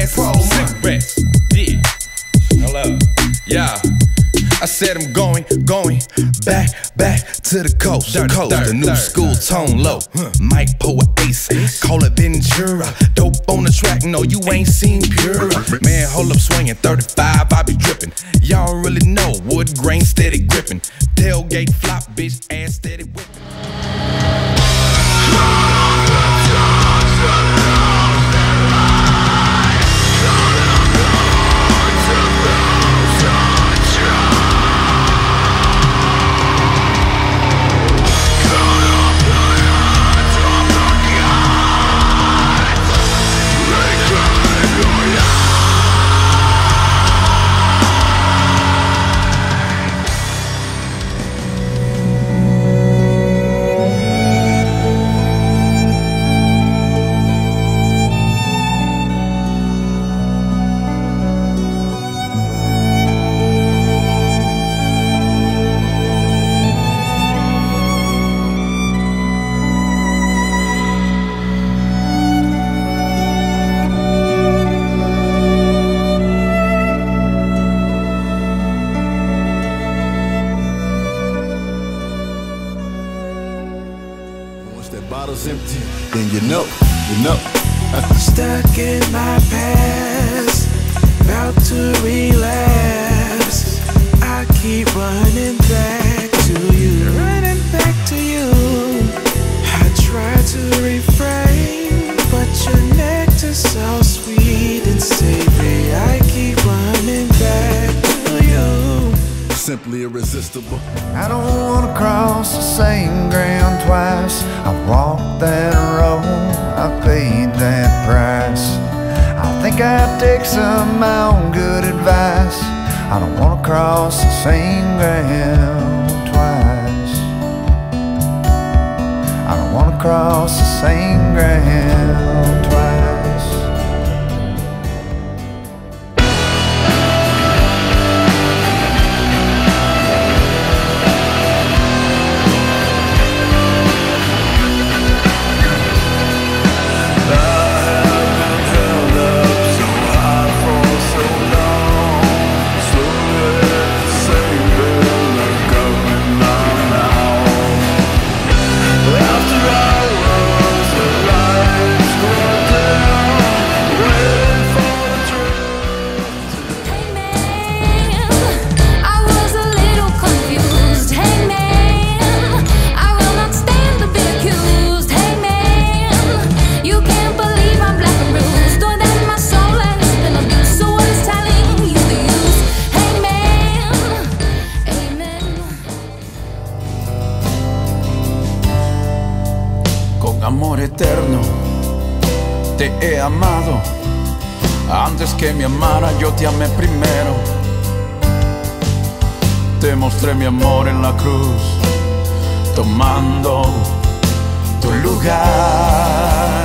ass. Cigarettes. Yeah. Hello. Yeah. I said I'm going back to the coast. The new school tone low. Mike Poe Ace, call it Ventura. Dope on the track, no, you ain't seen Pura. Man, hold up swinging, 35, I be dripping. Y'all really know, wood grain steady gripping. Tailgate flop, bitch, ass steady whipping. Empty, then you know. Stuck in my past, about to relapse. I keep running back to you, I try to refrain, but your nectar's so sweet and savory. I keep running back to you. Simply irresistible. I don't wanna cross the same ground twice. I've walked that road, I paid that price. I think I'd take some of my own good advice. I don't wanna cross the same ground twice. I don't wanna cross the same ground twice. Amor eterno, te he amado. Antes que me amara, yo te amé primero. Te mostré mi amor en la cruz, tomando tu lugar.